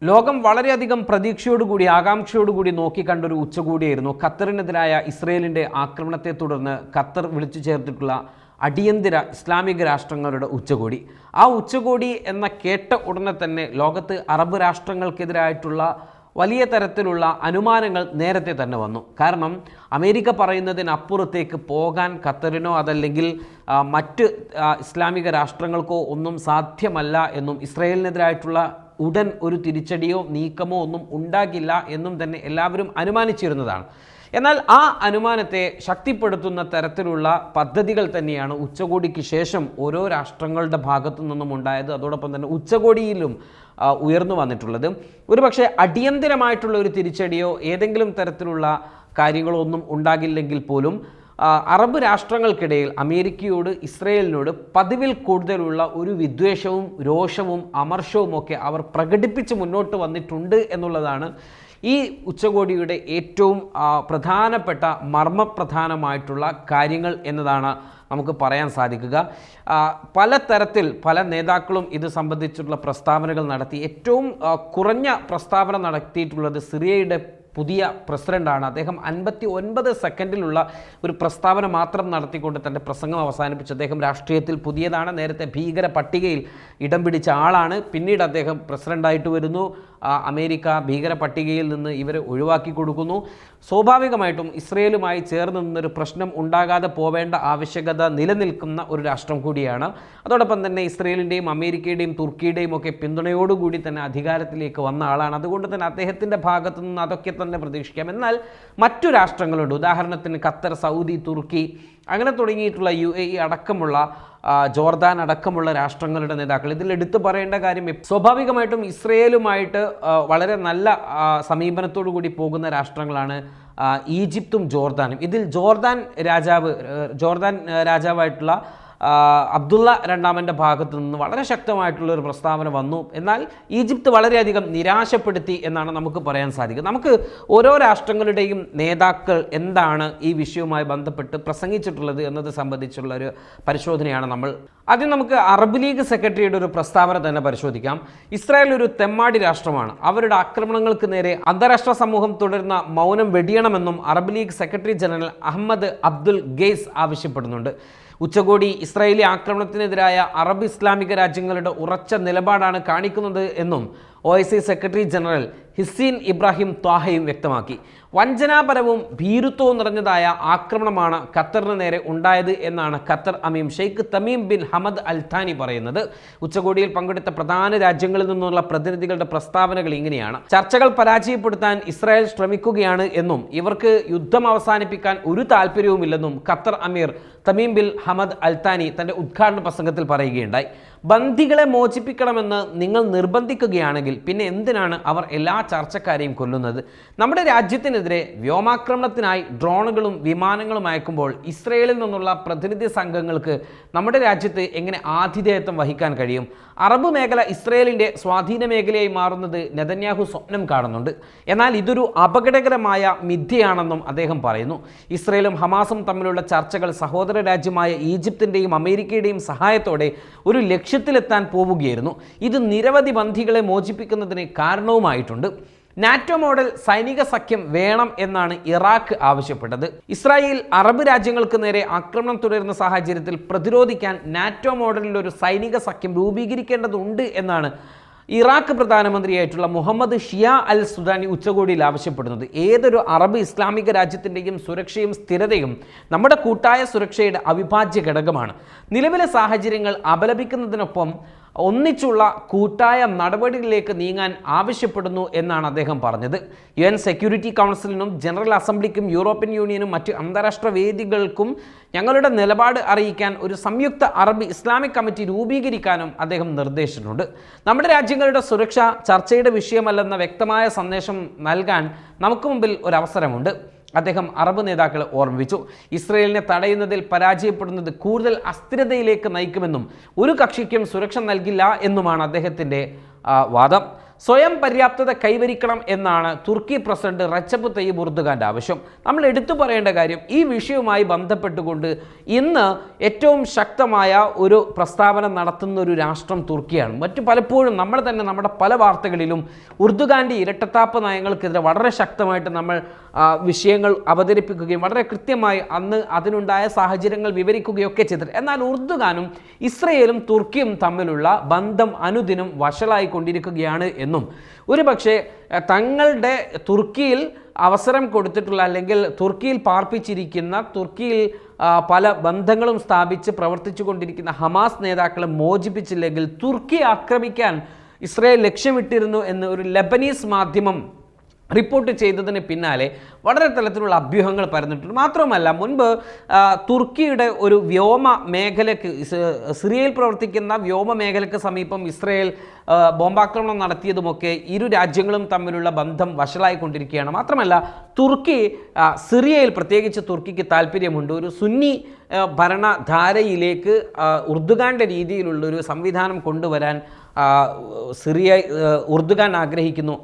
ലോകം വളരെയധികം പ്രതീക്ഷയോടുകൂടി ആകാംക്ഷയോടുകൂടി നോക്കിക്കണ്ടൊരു ഉച്ചകോടിയായിരുന്നു ഖത്തറിനെതിരായ ഇസ്രയേലിൻ്റെ ആക്രമണത്തെ തുടർന്ന് ഖത്തർ വിളിച്ചു ചേർത്തിട്ടുള്ള അടിയന്തര ഇസ്ലാമിക രാഷ്ട്രങ്ങളുടെ ഉച്ചകോടി. ആ ഉച്ചകോടി എന്ന കേട്ട ഉടനെ തന്നെ ലോകത്ത് അറബ് രാഷ്ട്രങ്ങൾക്കെതിരായിട്ടുള്ള വലിയ തരത്തിലുള്ള അനുമാനങ്ങൾ നേരത്തെ തന്നെ വന്നു. കാരണം അമേരിക്ക പറയുന്നതിനപ്പുറത്തേക്ക് പോകാൻ ഖത്തറിനോ അതല്ലെങ്കിൽ മറ്റ് ഇസ്ലാമിക രാഷ്ട്രങ്ങൾക്കോ ഒന്നും സാധ്യമല്ല എന്നും ഇസ്രായേലിനെതിരായിട്ടുള്ള ഉടൻ ഒരു തിരിച്ചടിയോ നീക്കമോ ഒന്നും ഉണ്ടാകില്ല എന്നും തന്നെ എല്ലാവരും അനുമാനിച്ചിരുന്നതാണ്. എന്നാൽ ആ അനുമാനത്തെ ശക്തിപ്പെടുത്തുന്ന തരത്തിലുള്ള പദ്ധതികൾ തന്നെയാണ് ഉച്ചകോടിക്ക് ശേഷം ഓരോ രാഷ്ട്രങ്ങളുടെ ഭാഗത്തു നിന്നും ഉണ്ടായത്. അതോടൊപ്പം തന്നെ ഉച്ചകോടിയിലും ഉയർന്നു വന്നിട്ടുള്ളത്. ഒരുപക്ഷെ അടിയന്തരമായിട്ടുള്ള ഒരു തിരിച്ചടിയോ ഏതെങ്കിലും തരത്തിലുള്ള കാര്യങ്ങളോ ഒന്നും ഉണ്ടാകില്ലെങ്കിൽ പോലും അറബ് രാഷ്ട്രങ്ങൾക്കിടയിൽ അമേരിക്കയോട് ഇസ്രയേലിനോട് പതിവിൽ കൂടുതലുള്ള ഒരു വിദ്വേഷവും രോഷവും അമർഷവും ഒക്കെ അവർ പ്രകടിപ്പിച്ച് മുന്നോട്ട് വന്നിട്ടുണ്ട് എന്നുള്ളതാണ് ഈ ഉച്ചകോടിയുടെ ഏറ്റവും പ്രധാനപ്പെട്ട മർമ്മപ്രധാനമായിട്ടുള്ള കാര്യങ്ങൾ എന്നതാണ് നമുക്ക് പറയാൻ സാധിക്കുക. പലതരത്തിൽ പല നേതാക്കളും ഇത് സംബന്ധിച്ചുള്ള പ്രസ്താവനകൾ നടത്തി. ഏറ്റവും കുറഞ്ഞ പ്രസ്താവന നടത്തിയിട്ടുള്ളത് സിറിയയുടെ പുതിയ പ്രസിഡൻ്റാണ്. അദ്ദേഹം 59 സെക്കൻഡിലുള്ള ഒരു പ്രസ്താവന മാത്രം നടത്തിക്കൊണ്ട് തൻ്റെ പ്രസംഗം അവസാനിപ്പിച്ചു. അദ്ദേഹം രാഷ്ട്രീയത്തിൽ പുതിയതാണ്, നേരത്തെ ഭീകര പട്ടികയിൽ ഇടം പിടിച്ച ആളാണ്. പിന്നീട് അദ്ദേഹം പ്രസിഡൻ്റായിട്ട് വരുന്നു. അമേരിക്ക ഭീകര പട്ടികയിൽ നിന്ന് ഇവരെ ഒഴിവാക്കി കൊടുക്കുന്നു. സ്വാഭാവികമായിട്ടും ഇസ്രയേലുമായി ചേർന്ന് നിന്നൊരു പ്രശ്നം ഉണ്ടാകാതെ പോവേണ്ട ആവശ്യകത നിലനിൽക്കുന്ന ഒരു രാഷ്ട്രം കൂടിയാണ്. അതോടൊപ്പം തന്നെ ഇസ്രയേലിൻ്റെയും അമേരിക്കയുടെയും തുർക്കിയുടെയും ഒക്കെ പിന്തുണയോടുകൂടി തന്നെ അധികാരത്തിലേക്ക് വന്ന ആളാണ്. അതുകൊണ്ട് തന്നെ അദ്ദേഹത്തിൻ്റെ ഭാഗത്തു നിന്ന് അതൊക്കെ തന്നെ പ്രതീക്ഷിക്കാം. എന്നാൽ മറ്റു രാഷ്ട്രങ്ങളുണ്ട്. ഉദാഹരണത്തിന് ഖത്തർ, സൗദി, തുർക്കി അങ്ങനെ തുടങ്ങിയിട്ടുള്ള UAE അടക്കമുള്ള ജോർദാൻ അടക്കമുള്ള രാഷ്ട്രങ്ങളുടെ നേതാക്കൾ. ഇതിൽ എടുത്തു പറയേണ്ട കാര്യം സ്വാഭാവികമായിട്ടും ഇസ്രയേലുമായിട്ട് വളരെ നല്ല സമീപനത്തോടു കൂടി പോകുന്ന രാഷ്ട്രങ്ങളാണ് ഈജിപ്തും ജോർദാനും. ഇതിൽ ജോർദാൻ രാജാവായിട്ടുള്ള അബ്ദുള്ള രണ്ടാമൻ്റെ ഭാഗത്തു നിന്ന് വളരെ ശക്തമായിട്ടുള്ളൊരു പ്രസ്താവന വന്നു. എന്നാൽ ഈജിപ്ത് വളരെയധികം നിരാശപ്പെടുത്തി എന്നാണ് നമുക്ക് പറയാൻ സാധിക്കുക. നമുക്ക് ഓരോ രാഷ്ട്രങ്ങളുടെയും നേതാക്കൾ എന്താണ് ഈ വിഷയവുമായി ബന്ധപ്പെട്ട് പ്രസംഗിച്ചിട്ടുള്ളത് എന്നത് സംബന്ധിച്ചുള്ള ഒരു പരിശോധനയാണ് നമ്മൾ. ആദ്യം നമുക്ക് അറബ് ലീഗ് സെക്രട്ടറിയുടെ ഒരു പ്രസ്താവന തന്നെ പരിശോധിക്കാം. ഇസ്രായേൽ ഒരു തെമ്മാടി രാഷ്ട്രമാണ്. അവരുടെ ആക്രമണങ്ങൾക്ക് നേരെ അന്താരാഷ്ട്ര സമൂഹം തുടരുന്ന മൗനം വെടിയണമെന്നും Arab League secretary general Ahmed Abdul ഗെയ്സ് ആവശ്യപ്പെടുന്നുണ്ട്. ഉച്ചകോടി ഇസ്രായേലി ആക്രമണത്തിനെതിരായ അറബ് ഇസ്ലാമിക രാജ്യങ്ങളുടെ ഉറച്ച നിലപാടാണ് കാണിക്കുന്നത് എന്നും OIC സെക്രട്ടറി ജനറൽ ഹിസീൻ ഇബ്രാഹിം ത്വാഹയും വ്യക്തമാക്കി. വഞ്ചനാപരവും ഭീരുത്വവും നിറഞ്ഞതായ ആക്രമണമാണ് ഖത്തറിന് നേരെ ഉണ്ടായത് എന്നാണ് ഖത്തർ അമീർ Sheikh Tamim bin Hamad Al താനി പറയുന്നത്. ഉച്ചകോടിയിൽ പങ്കെടുത്ത പ്രധാന രാജ്യങ്ങളിൽ നിന്നുള്ള പ്രതിനിധികളുടെ പ്രസ്താവനകൾ ഇങ്ങനെയാണ്. ചർച്ചകൾ പരാജയപ്പെടുത്താൻ ഇസ്രായേൽ ശ്രമിക്കുകയാണ് എന്നും ഇവർക്ക് യുദ്ധം അവസാനിപ്പിക്കാൻ ഒരു താല്പര്യവുമില്ലെന്നും ഖത്തർ അമീർ തമീം ബിൻ ഹമദ് അൽ താനി തൻ്റെ ഉദ്ഘാടന പ്രസംഗത്തിൽ പറയുകയുണ്ടായി. ബന്ദികളെ മോചിപ്പിക്കണമെന്ന് നിങ്ങൾ നിർബന്ധിക്കുകയാണെങ്കിൽ പിന്നെ എന്തിനാണ് അവർ എല്ലാ ചർച്ചക്കാരെയും കൊല്ലുന്നത്? നമ്മുടെ രാജ്യത്തിനെതിരെ വ്യോമാക്രമണത്തിനായി ഡ്രോണുകളും വിമാനങ്ങളും അയക്കുമ്പോൾ ഇസ്രയേലിൽ നിന്നുള്ള പ്രതിനിധി സംഘങ്ങൾക്ക് നമ്മുടെ രാജ്യത്ത് എങ്ങനെ ആതിഥേയത്വം വഹിക്കാൻ കഴിയും? അറബ് മേഖല ഇസ്രയേലിൻ്റെ സ്വാധീന മേഖലയായി മാറുന്നത് നെതന്യാഹു സ്വപ്നം കാണുന്നുണ്ട്. എന്നാൽ ഇതൊരു അപകടകരമായ മിഥ്യയാണെന്നും അദ്ദേഹം പറയുന്നു. ഇസ്രയേലും ഹമാസും തമ്മിലുള്ള ചർച്ചകൾ സഹോദര രാജ്യമായ ഈജിപ്തിൻ്റെയും അമേരിക്കയുടെയും സഹായത്തോടെ ഒരു ലക്ഷ്യത്തിലെത്താൻ പോവുകയായിരുന്നു. ഇത് നിരവധി ബന്ദികളെ മോചിപ്പിക്കുന്നതിന് കാരണവുമായിട്ടുണ്ട്. നാറ്റോ മോഡൽ സൈനിക സഖ്യം വേണം എന്നാണ് ഇറാഖ് ആവശ്യപ്പെട്ടത്. ഇസ്രായേൽ അറബ് രാജ്യങ്ങൾക്ക് നേരെ ആക്രമണം തുടരുന്ന സാഹചര്യത്തിൽ പ്രതിരോധിക്കാൻ നാറ്റോ മോഡലിൽ ഒരു സൈനിക സഖ്യം രൂപീകരിക്കേണ്ടതുണ്ട് എന്നാണ് ഇറാഖ് പ്രധാനമന്ത്രിയായിട്ടുള്ള മുഹമ്മദ് ഷിയ അൽ സുദാനി ഉച്ചകോടിയിൽ ആവശ്യപ്പെടുന്നത്. ഏതൊരു അറബ് ഇസ്ലാമിക രാജ്യത്തിൻ്റെയും സുരക്ഷയും സ്ഥിരതയും നമ്മുടെ കൂട്ടായ സുരക്ഷയുടെ അവിഭാജ്യ ഘടകമാണ്. നിലവിലെ സാഹചര്യങ്ങൾ അപലപിക്കുന്നതിനൊപ്പം ഒന്നിച്ചുള്ള കൂട്ടായ നടപടികളിലേക്ക് നീങ്ങാൻ ആവശ്യപ്പെടുന്നു എന്നാണ് അദ്ദേഹം പറഞ്ഞത്. UN സെക്യൂരിറ്റി കൗൺസിലിനും ജനറൽ അസംബ്ലിക്കും യൂറോപ്യൻ യൂണിയനും മറ്റ് അന്താരാഷ്ട്ര വേദികൾക്കും ഞങ്ങളുടെ നിലപാട് അറിയിക്കാൻ ഒരു സംയുക്ത അറബ് ഇസ്ലാമിക് കമ്മിറ്റി രൂപീകരിക്കാനും അദ്ദേഹം നിർദ്ദേശിച്ചിട്ടുണ്ട്. നമ്മുടെ രാജ്യങ്ങളുടെ സുരക്ഷ ചർച്ചയുടെ വിഷയമല്ലെന്ന വ്യക്തമായ സന്ദേശം നൽകാൻ നമുക്ക് മുമ്പിൽ ഒരവസരമുണ്ട്. അദ്ദേഹം അറബ് നേതാക്കളെ ഓർമ്മിപ്പിച്ചു. ഇസ്രയേലിനെ തടയുന്നതിൽ പരാജയപ്പെടുന്നത് കൂടുതൽ അസ്ഥിരതയിലേക്ക് നയിക്കുമെന്നും ഒരു കക്ഷിക്കും സുരക്ഷ നൽകില്ല എന്നുമാണ് അദ്ദേഹത്തിൻ്റെ വാദം. സ്വയം പര്യാപ്തത കൈവരിക്കണം എന്നാണ് തുർക്കി പ്രസിഡന്റ് റെച്ചപ്പ് തയ്യിബ് എർദോഗാന്റെ ആവശ്യം. നമ്മൾ എടുത്തു പറയേണ്ട കാര്യം, ഈ വിഷയവുമായി ബന്ധപ്പെട്ടുകൊണ്ട് ഇന്ന് ഏറ്റവും ശക്തമായ ഒരു പ്രസ്താവന നടത്തുന്ന ഒരു രാഷ്ട്രം തുർക്കിയാണ്. മറ്റു പലപ്പോഴും നമ്മൾ തന്നെ നമ്മുടെ പല വാർത്തകളിലും എർദോഗാന്റെ ഇരട്ടത്താപ്പ് നയങ്ങൾക്കെതിരെ വളരെ ശക്തമായിട്ട് നമ്മൾ വിഷയങ്ങൾ അവതരിപ്പിക്കുകയും വളരെ കൃത്യമായി അന്ന് അതിനുണ്ടായ സാഹചര്യങ്ങൾ വിവരിക്കുകയൊക്കെ ചെയ്തിട്ട്, എന്നാൽ എർദോഗാനും ഇസ്രയേലും തുർക്കിയും തമ്മിലുള്ള ബന്ധം അനുദിനം വഷളായിക്കൊണ്ടിരിക്കുകയാണ് എന്നും ഒരു പക്ഷേ തങ്ങളുടെ തുർക്കിയിൽ അവസരം കൊടുത്തിട്ടുള്ള അല്ലെങ്കിൽ തുർക്കിയിൽ പാർപ്പിച്ചിരിക്കുന്ന, തുർക്കിയിൽ പല ബന്ധങ്ങളും സ്ഥാപിച്ച് പ്രവർത്തിച്ചു കൊണ്ടിരിക്കുന്ന ഹമാസ് നേതാക്കളെ മോചിപ്പിച്ചില്ലെങ്കിൽ തുർക്കി ആക്രമിക്കാൻ ഇസ്രയേൽ ലക്ഷ്യമിട്ടിരുന്നു എന്ന് ഒരു ലെബനീസ് മാധ്യമം റിപ്പോർട്ട് ചെയ്തതിന് പിന്നാലെ വളരെ തരത്തിലുള്ള അഭ്യൂഹങ്ങൾ പരന്നിട്ടുണ്ട്. മാത്രമല്ല, മുൻപ് തുർക്കിയുടെ ഒരു വ്യോമ മേഖലയ്ക്ക്, സിറിയയിൽ പ്രവർത്തിക്കുന്ന വ്യോമ മേഖലയ്ക്ക് സമീപം ഇസ്രയേൽ ബോംബാക്രമണം നടത്തിയതുമൊക്കെ ഇരു രാജ്യങ്ങളും തമ്മിലുള്ള ബന്ധം വഷളായിക്കൊണ്ടിരിക്കുകയാണ്. മാത്രമല്ല, തുർക്കി സിറിയയിൽ, പ്രത്യേകിച്ച് തുർക്കിക്ക് താല്പര്യമുണ്ട്, ഒരു സുന്നി ഭരണധാരയിലേക്ക് എർദോഗാന്റെ രീതിയിലുള്ളൊരു സംവിധാനം കൊണ്ടുവരാൻ എർദോഗാൻ ആഗ്രഹിക്കുന്നു.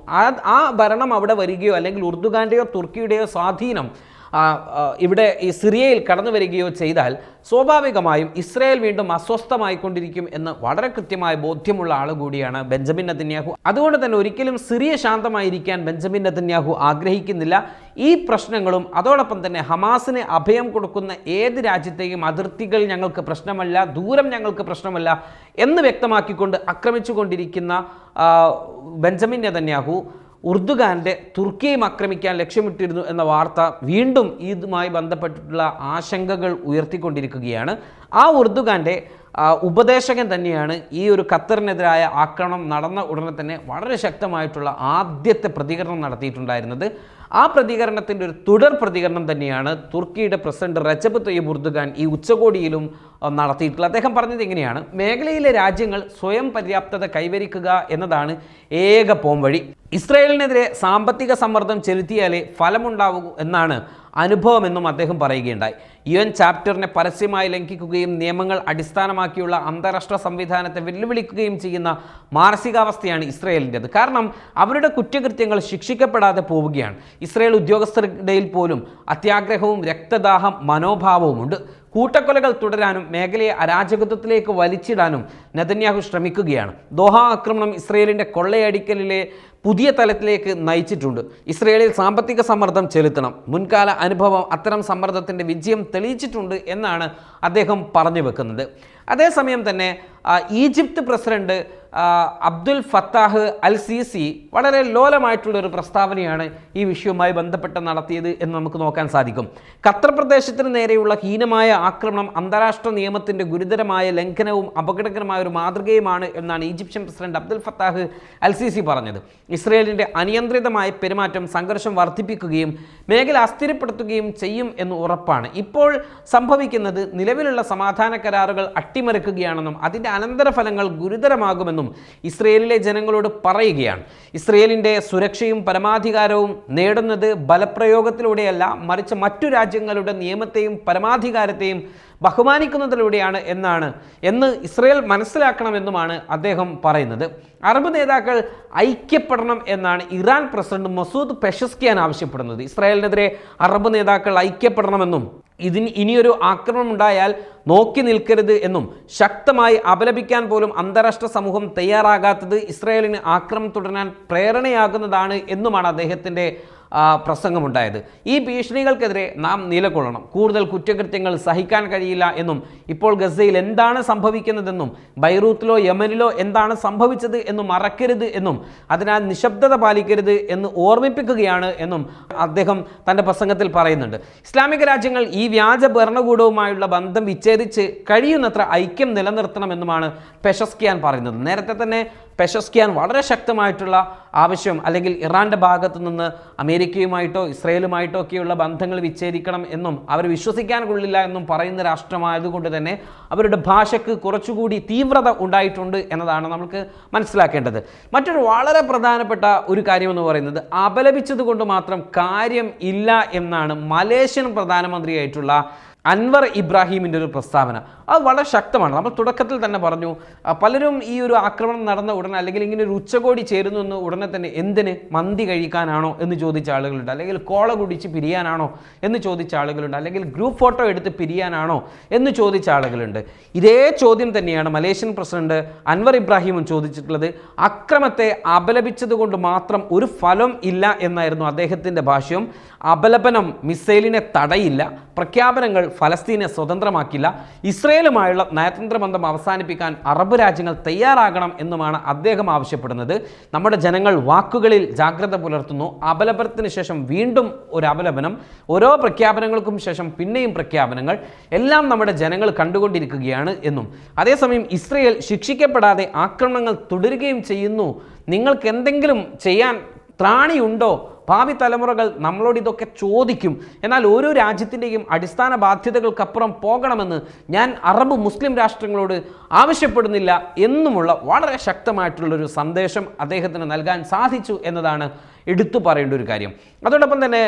ആ ഭരണം അവിടെ വരികയോ അല്ലെങ്കിൽ എർദോഗാന്റെയോ തുർക്കിയുടെയോ സ്വാധീനം ഇവിടെ ഈ സിറിയയിൽ കടന്നു വരികയോ ചെയ്താൽ സ്വാഭാവികമായും ഇസ്രയേൽ വീണ്ടും അസ്വസ്ഥമായിക്കൊണ്ടിരിക്കും എന്ന് വളരെ കൃത്യമായ ബോധ്യമുള്ള ആൾ കൂടിയാണ് ബെഞ്ചമിൻ നെതന്യാഹു. അതുകൊണ്ട് തന്നെ ഒരിക്കലും സിറിയ ശാന്തമായിരിക്കാൻ ബെഞ്ചമിൻ നെതന്യാഹു ആഗ്രഹിക്കുന്നില്ല. ഈ പ്രശ്നങ്ങളും അതോടൊപ്പം തന്നെ ഹമാസിന് അഭയം കൊടുക്കുന്ന ഏത് രാജ്യത്തെയും അതിർത്തികൾ ഞങ്ങൾക്ക് പ്രശ്നമല്ല, ദൂരം ഞങ്ങൾക്ക് പ്രശ്നമല്ല എന്ന് വ്യക്തമാക്കിക്കൊണ്ട് ആക്രമിച്ചുകൊണ്ടിരിക്കുന്ന ബെഞ്ചമിൻ നെതന്യാഹു എർദോഗാന്റെ തുർക്കിയെയും ആക്രമിക്കാൻ ലക്ഷ്യമിട്ടിരുന്നു എന്ന വാർത്ത വീണ്ടും ഇതുമായി ബന്ധപ്പെട്ടിട്ടുള്ള ആശങ്കകൾ ഉയർത്തിക്കൊണ്ടിരിക്കുകയാണ്. ആ എർദോഗാന്റെ ഉപദേശകൻ തന്നെയാണ് ഈ ഒരു ഖത്തറിനെതിരായ ആക്രമണം നടന്ന ഉടനെ തന്നെ വളരെ ശക്തമായിട്ടുള്ള ആദ്യത്തെ പ്രതികരണം നടത്തിയിട്ടുണ്ടായിരുന്നത്. ആ പ്രതികരണത്തിൻ്റെ ഒരു തുടർ പ്രതികരണം തന്നെയാണ് തുർക്കിയുടെ പ്രസിഡന്റ് റെച്ചപ്പ് തയ്യിബ് എർദോഗാൻ ഈ ഉച്ചകോടിയിലും നടത്തിയിട്ടുള്ളത്. അദ്ദേഹം പറഞ്ഞത് എങ്ങനെയാണ്, മേഖലയിലെ രാജ്യങ്ങൾ സ്വയം പര്യാപ്തത കൈവരിക്കുക എന്നതാണ് ഏക പോംവഴി. ഇസ്രായേലിനെതിരെ സാമ്പത്തിക സമ്മർദ്ദം ചെലുത്തിയാലേ ഫലമുണ്ടാവൂ എന്നാണ് അനുഭവമെന്നും അദ്ദേഹം പറയുകയുണ്ടായി. UN ചാപ്റ്ററിനെ പരസ്യമായി ലംഘിക്കുകയും നിയമങ്ങൾ അടിസ്ഥാനമാക്കിയുള്ള അന്താരാഷ്ട്ര സംവിധാനത്തെ വെല്ലുവിളിക്കുകയും ചെയ്യുന്ന മാനസികാവസ്ഥയാണ് ഇസ്രായേലിൻ്റെത്. കാരണം അവരുടെ കുറ്റകൃത്യങ്ങൾ ശിക്ഷിക്കപ്പെടാതെ പോവുകയാണ്. ഇസ്രായേൽ ഉദ്യോഗസ്ഥരുടെയിൽ പോലും അത്യാഗ്രഹവും രക്തദാഹം മനോഭാവവുമുണ്ട്. കൂട്ടക്കൊലകൾ തുടരാനും മേഖലയെ അരാജകത്വത്തിലേക്ക് വലിച്ചിടാനും നെതന്യാഹു ശ്രമിക്കുകയാണ്. ദോഹ ആക്രമണം ഇസ്രയേലിൻ്റെ കൊള്ളയടിക്കലിലെ പുതിയ തലത്തിലേക്ക് നയിച്ചിട്ടുണ്ട്. ഇസ്രയേലിൽ സാമ്പത്തിക സമ്മർദ്ദം ചെലുത്തണം. മുൻകാല അനുഭവം അത്തരം സമ്മർദ്ദത്തിൻ്റെ വിജയം തെളിയിച്ചിട്ടുണ്ട് എന്നാണ് അദ്ദേഹം പറഞ്ഞു വെക്കുന്നത്. അതേസമയം തന്നെ ഈജിപ്ത് പ്രസിഡന്റ് അബ്ദുൽ ഫത്താഹ് അൽ സീസി വളരെ ലോലമായിട്ടുള്ളൊരു പ്രസ്താവനയാണ് ഈ വിഷയവുമായി ബന്ധപ്പെട്ട് നടത്തിയത് എന്ന് നമുക്ക് നോക്കാൻ സാധിക്കും. ഖത്തർ പ്രദേശത്തിന് നേരെയുള്ള ഹീനമായ ആക്രമണം അന്താരാഷ്ട്ര നിയമത്തിൻ്റെ ഗുരുതരമായ ലംഘനവും അപകടകരമായ ഒരു മാതൃകയുമാണ് എന്നാണ് ഈജിപ്ഷ്യൻ പ്രസിഡന്റ് അബ്ദുൽ ഫത്താഹ് അൽ സീസി പറഞ്ഞത്. ഇസ്രയേലിൻ്റെ അനിയന്ത്രിതമായ പെരുമാറ്റം സംഘർഷം വർദ്ധിപ്പിക്കുകയും മേഖല അസ്ഥിരപ്പെടുത്തുകയും ചെയ്യും എന്ന് ഉറപ്പാണ്. ഇപ്പോൾ സംഭവിക്കുന്നത് നിലവിലുള്ള സമാധാന കരാറുകൾ അട്ടിമറിക്കുകയാണെന്നും അതിൻ്റെ അനന്തരഫലങ്ങൾ ഗുരുതരമാകുമെന്നും ഇസ്രയേലിലെ ജനങ്ങളോട് പറയുകയാണ്. ഇസ്രയേലിൻ്റെ സുരക്ഷയും പരമാധികാരവും നേടുന്നത് ബലപ്രയോഗത്തിലൂടെയല്ല, മറിച്ച് മറ്റു രാജ്യങ്ങളുടെ നിയമത്തെയും പരമാധികാരത്തെയും ബഹുമാനിക്കുന്നതിലൂടെയാണ് എന്ന് ഇസ്രയേൽ മനസ്സിലാക്കണമെന്നുമാണ് അദ്ദേഹം പറയുന്നത്. അറബ് നേതാക്കൾ ഐക്യപ്പെടണം എന്നാണ് ഇറാൻ പ്രസിഡന്റ് മസൂദ് പെഷസ്കിയാൻ ആവശ്യപ്പെടുന്നത്. ഇസ്രായേലിനെതിരെ അറബ് നേതാക്കൾ ഐക്യപ്പെടണമെന്നും ഇനിയൊരു ആക്രമണം ഉണ്ടായാൽ നോക്കി നിൽക്കരുത് എന്നും ശക്തമായി അപലപിക്കാൻ പോലും അന്താരാഷ്ട്ര സമൂഹം തയ്യാറാകാത്തത് ഇസ്രായേലിന് ആക്രമണം തുടരാൻ പ്രേരണയാകുന്നതാണ് എന്നുമാണ് അദ്ദേഹത്തിൻ്റെ പ്രസംഗമുണ്ടായത്. ഈ ഭീഷണികൾക്കെതിരെ നാം നിലകൊള്ളണം. കൂടുതൽ കുറ്റകൃത്യങ്ങൾ സഹിക്കാൻ കഴിയില്ല എന്നും ഇപ്പോൾ ഗസയിൽ എന്താണ് സംഭവിക്കുന്നതെന്നും ബൈറൂത്തിലോ യമനിലോ എന്താണ് സംഭവിച്ചത് എന്നും മറക്കരുത് എന്നും അതിനാൽ നിശബ്ദത പാലിക്കരുത് എന്ന് ഓർമ്മിപ്പിക്കുകയാണ് എന്നും അദ്ദേഹം തൻ്റെ പ്രസംഗത്തിൽ പറയുന്നുണ്ട്. ഇസ്ലാമിക രാജ്യങ്ങൾ ഈ വ്യാജ ഭരണകൂടവുമായുള്ള ബന്ധം വിച്ഛേദിച്ച് കഴിയുന്നത്ര ഐക്യം നിലനിർത്തണമെന്നുമാണ് പെഷസ്കിയാൻ പറയുന്നത്. നേരത്തെ തന്നെ പെഷസ്കിയാൻ വളരെ ശക്തമായിട്ടുള്ള ആവശ്യം അല്ലെങ്കിൽ ഇറാൻ്റെ ഭാഗത്തു നിന്ന് അമേരിക്കയുമായിട്ടോ ഇസ്രയേലുമായിട്ടോ ഒക്കെയുള്ള ബന്ധങ്ങൾ വിച്ഛേദിക്കണം എന്നും അവർ വിശ്വസിക്കാൻ കൊള്ളില്ല എന്നും പറയുന്ന രാഷ്ട്രമായതുകൊണ്ട് തന്നെ അവരുടെ ഭാഷയ്ക്ക് കുറച്ചുകൂടി തീവ്രത ഉണ്ടായിട്ടുണ്ട് എന്നതാണ് നമുക്ക് മനസ്സിലാക്കേണ്ടത്. മറ്റൊരു വളരെ പ്രധാനപ്പെട്ട ഒരു കാര്യമെന്ന് പറയുന്നത് അപലപിച്ചത് കൊണ്ട് മാത്രം കാര്യം ഇല്ല എന്നാണ് മലേഷ്യൻ പ്രധാനമന്ത്രിയായിട്ടുള്ള അൻവർ ഇബ്രാഹിമിൻ്റെ ഒരു പ്രസ്താവന. അത് വളരെ ശക്തമാണ്. നമ്മൾ തുടക്കത്തിൽ തന്നെ പറഞ്ഞു, പലരും ഈ ഒരു ആക്രമണം നടന്ന ഉടനെ അല്ലെങ്കിൽ ഇങ്ങനെ ഒരു ഉച്ചകോടി ചേരുന്നു എന്ന് ഉടനെ തന്നെ എന്തിന്, മന്തി കഴിക്കാനാണോ എന്ന് ചോദിച്ച ആളുകളുണ്ട്, അല്ലെങ്കിൽ കോള കുടിച്ച് പിരിയാനാണോ എന്ന് ചോദിച്ച ആളുകളുണ്ട്, അല്ലെങ്കിൽ ഗ്രൂപ്പ് ഫോട്ടോ എടുത്ത് പിരിയാനാണോ എന്ന് ചോദിച്ച ആളുകളുണ്ട്. ഇതേ ചോദ്യം തന്നെയാണ് മലേഷ്യൻ പ്രസിഡന്റ് അൻവർ ഇബ്രാഹിമും ചോദിച്ചിട്ടുള്ളത്. അക്രമത്തെ അപലപിച്ചത് കൊണ്ട് മാത്രം ഒരു ഫലം ഇല്ല എന്നായിരുന്നു അദ്ദേഹത്തിൻ്റെ ഭാഷ്യം. അപലപനം മിസൈലിനെ തടയില്ല, പ്രഖ്യാപനങ്ങൾ ഫലസ്തീനെ സ്വതന്ത്രമാക്കില്ല, ഇസ്രയേലുമായുള്ള നയതന്ത്ര ബന്ധം അവസാനിപ്പിക്കാൻ അറബ് രാജ്യങ്ങൾ തയ്യാറാകണം എന്നുമാണ് അദ്ദേഹം ആവശ്യപ്പെടുന്നത്. നമ്മുടെ ജനങ്ങൾ വാക്കുകളിൽ ജാഗ്രത പുലർത്തുന്നു. അപലപനത്തിന് ശേഷം വീണ്ടും ഒരു അപലപനം, ഓരോ പ്രഖ്യാപനങ്ങൾക്കും ശേഷം പിന്നെയും പ്രഖ്യാപനങ്ങൾ, എല്ലാം നമ്മുടെ ജനങ്ങൾ കണ്ടുകൊണ്ടിരിക്കുകയാണ് എന്നും, അതേസമയം ഇസ്രയേൽ ശിക്ഷിക്കപ്പെടാതെ ആക്രമണങ്ങൾ തുടരുകയും ചെയ്യുന്നു, നിങ്ങൾക്ക് എന്തെങ്കിലും ചെയ്യാൻ ത്രാണിയുണ്ടോ? ഭാവി തലമുറകൾ നമ്മളോട് ഇതൊക്കെ ചോദിക്കും. എന്നാൽ ഓരോ രാജ്യത്തിൻ്റെയും അടിസ്ഥാന ബാധ്യതകൾക്കപ്പുറം പോകണമെന്ന് ഞാൻ അറബ് മുസ്ലിം രാഷ്ട്രങ്ങളോട് ആവശ്യപ്പെടുന്നില്ല എന്നുമുള്ള വളരെ ശക്തമായിട്ടുള്ളൊരു സന്ദേശം അദ്ദേഹത്തിന് നൽകാൻ സാധിച്ചു എന്നതാണ് എടുത്തു പറയേണ്ട ഒരു കാര്യം. അതോടൊപ്പം തന്നെ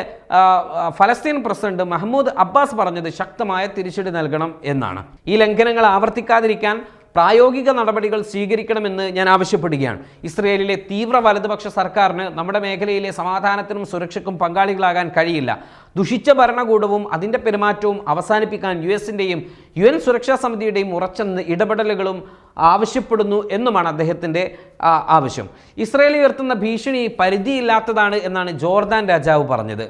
ഫലസ്തീൻ പ്രസിഡന്റ് മഹ്മൂദ് അബ്ബാസ് പറഞ്ഞത് ശക്തമായ തിരിച്ചടി നൽകണം എന്നാണ്. ഈ ലംഘനങ്ങൾ ആവർത്തിക്കാതിരിക്കാൻ പ്രായോഗിക നടപടികൾ സ്വീകരിക്കണമെന്ന് ഞാൻ ആവശ്യപ്പെടുകയാണ്. ഇസ്രയേലിലെ തീവ്ര വലതുപക്ഷ സർക്കാരിന് നമ്മുടെ മേഖലയിലെ സമാധാനത്തിനും സുരക്ഷയ്ക്കും പങ്കാളികളാകാൻ കഴിയില്ല. ദുഷിച്ച ഭരണകൂടവും അതിൻ്റെ പെരുമാറ്റവും അവസാനിപ്പിക്കാൻ US-ൻ്റെയും UN സുരക്ഷാ സമിതിയുടെയും ഉറച്ച ഇടപെടലുകളും ആവശ്യപ്പെടുന്നു എന്നുമാണ് അദ്ദേഹത്തിൻ്റെ ആവശ്യം. ഇസ്രയേൽ ഉയർത്തുന്ന ഭീഷണി പരിധിയില്ലാത്തതാണ് എന്നാണ് ജോർദാൻ രാജാവ് പറഞ്ഞത്.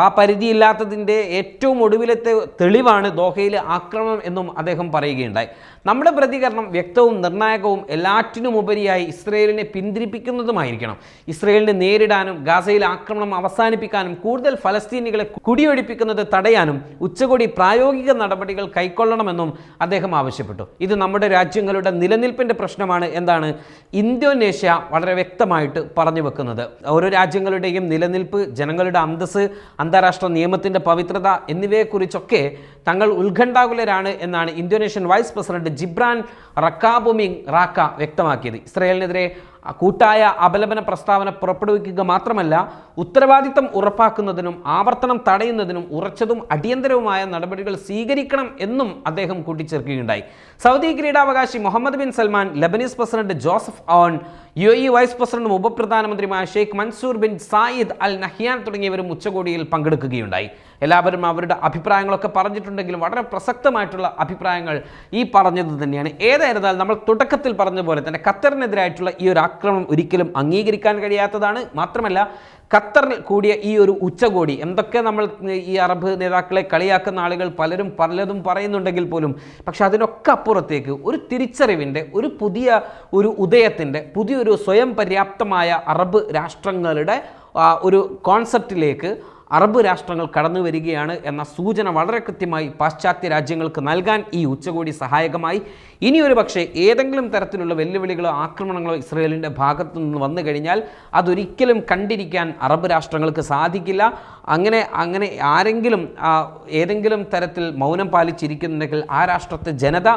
ആ പരിധിയില്ലാത്തതിൻ്റെ ഏറ്റവും ഒടുവിലത്തെ തെളിവാണ് ദോഹയിലെ ആക്രമണം എന്നും അദ്ദേഹം പറയുകയുണ്ടായി. നമ്മുടെ പ്രതികരണം വ്യക്തവും നിർണായകവും എല്ലാറ്റിനുമുപരിയായി ഇസ്രയേലിനെ പിന്തിരിപ്പിക്കുന്നതുമായിരിക്കണം. ഇസ്രയേലിനെ നേരിടാനും ഗാസയിലെ ആക്രമണം അവസാനിപ്പിക്കാനും കൂടുതൽ ഫലസ്തീനികളെ കുടിയൊഴിപ്പിക്കുന്നത് തടയാനും ഉച്ചകോടി പ്രായോഗിക നടപടികൾ കൈക്കൊള്ളണമെന്നും അദ്ദേഹം ആവശ്യപ്പെട്ടു. ഇത് നമ്മുടെ രാജ്യങ്ങളുടെ നിലനിൽപ്പിൻ്റെ പ്രശ്നമാണ് എന്താണ് ഇന്തോനേഷ്യ വളരെ വ്യക്തമായിട്ട് പറഞ്ഞു വെക്കുന്നത്. ഓരോ രാജ്യങ്ങളുടെയും നിലനിൽപ്പ്, ജനങ്ങളുടെ അന്തസ്സ്, അന്താരാഷ്ട്ര നിയമത്തിൻ്റെ പവിത്രത എന്നിവയെക്കുറിച്ചൊക്കെ തങ്ങൾ ഉത്കണ്ഠാകുലരാണ് എന്നാണ് Indonesian vice president Gibran റക്കാബുമിങ് Raca വ്യക്തമാക്കിയത്. ഇസ്രയേലിനെതിരെ കൂട്ടായ അപലപന പ്രസ്താവന പുറപ്പെടുവിക്കുക മാത്രമല്ല, ഉത്തരവാദിത്തം ഉറപ്പാക്കുന്നതിനും ആവർത്തനം തടയുന്നതിനും ഉറച്ചതും അടിയന്തരവുമായ നടപടികൾ സ്വീകരിക്കണം എന്നും അദ്ദേഹം കൂട്ടിച്ചേർക്കുകയുണ്ടായി. സൗദി കിരീടാവകാശി Mohammed bin Salman, Lebanese president Joseph Aoun, UAE vice പ്രസിഡന്റും ഉപപ്രധാനമന്ത്രിയുമായ Sheikh Mansour bin Zayed Al Nahyan തുടങ്ങിയവരും ഉച്ചകോടിയിൽ പങ്കെടുക്കുകയുണ്ടായി. എല്ലാവരും അവരുടെ അഭിപ്രായങ്ങളൊക്കെ പറഞ്ഞിട്ടുണ്ടെങ്കിലും വളരെ പ്രസക്തമായിട്ടുള്ള അഭിപ്രായങ്ങൾ ഈ പറഞ്ഞത് തന്നെയാണ്. ഏതായിരുന്നാലും നമ്മൾ തുടക്കത്തിൽ പറഞ്ഞ പോലെ തന്നെ ഖത്തറിനെതിരായിട്ടുള്ള ഈ ഒരു ആക്രമണം ഒരിക്കലും അംഗീകരിക്കാൻ കഴിയാത്തതാണ്. മാത്രമല്ല, ഖത്തറിൽ കൂടിയ ഈ ഒരു ഉച്ചകോടി, എന്തൊക്കെ നമ്മൾ ഈ അറബ് നേതാക്കളെ കളിയാക്കുന്ന ആളുകൾ പലതും പറയുന്നുണ്ടെങ്കിൽ പോലും, പക്ഷെ അതിനൊക്കെ അപ്പുറത്തേക്ക് ഒരു തിരിച്ചറിവിൻ്റെ, ഒരു പുതിയ ഒരു ഉദയത്തിൻ്റെ, പുതിയൊരു സ്വയം പര്യാപ്തമായ അറബ് രാഷ്ട്രങ്ങളുടെ ഒരു കോൺസെപ്റ്റിലേക്ക് അറബ് രാഷ്ട്രങ്ങൾ കടന്നു വരികയാണ് എന്ന സൂചന വളരെ കൃത്യമായി പാശ്ചാത്യ രാജ്യങ്ങൾക്ക് നൽകാൻ ഈ ഉച്ചകോടി സഹായകമായി. ഇനിയൊരു പക്ഷേ ഏതെങ്കിലും തരത്തിലുള്ള വെല്ലുവിളികളോ ആക്രമണങ്ങളോ ഇസ്രയേലിൻ്റെ ഭാഗത്തു നിന്ന് വന്നു കഴിഞ്ഞാൽ അതൊരിക്കലും കണ്ടിരിക്കാൻ അറബ് രാഷ്ട്രങ്ങൾക്ക് സാധിക്കില്ല. അങ്ങനെ ആരെങ്കിലും ഏതെങ്കിലും തരത്തിൽ മൗനം പാലിച്ചിരിക്കുന്നുണ്ടെങ്കിൽ ആ രാഷ്ട്രത്തെ ജനത,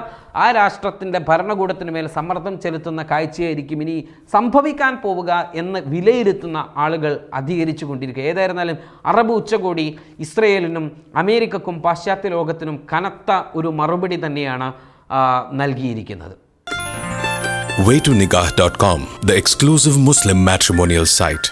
ആ രാഷ്ട്രത്തിൻ്റെ ഭരണകൂടത്തിന് മേൽ സമ്മർദ്ദം ചെലുത്തുന്ന കാഴ്ചയായിരിക്കും ഇനി സംഭവിക്കാൻ പോവുക എന്ന് വിലയിരുത്തുന്ന ആളുകൾ അധികരിച്ചു കൊണ്ടിരിക്കുക. ഏതായിരുന്നാലും അറബ് ഉച്ചകോടി ഇസ്രയേലിനും അമേരിക്കക്കും പാശ്ചാത്യ ലോകത്തിനും കനത്ത ഒരു മറുപടി തന്നെയാണ് നൽകിയിരിക്കുന്നത്. waytonikah.com, the exclusive Muslim matrimonial site.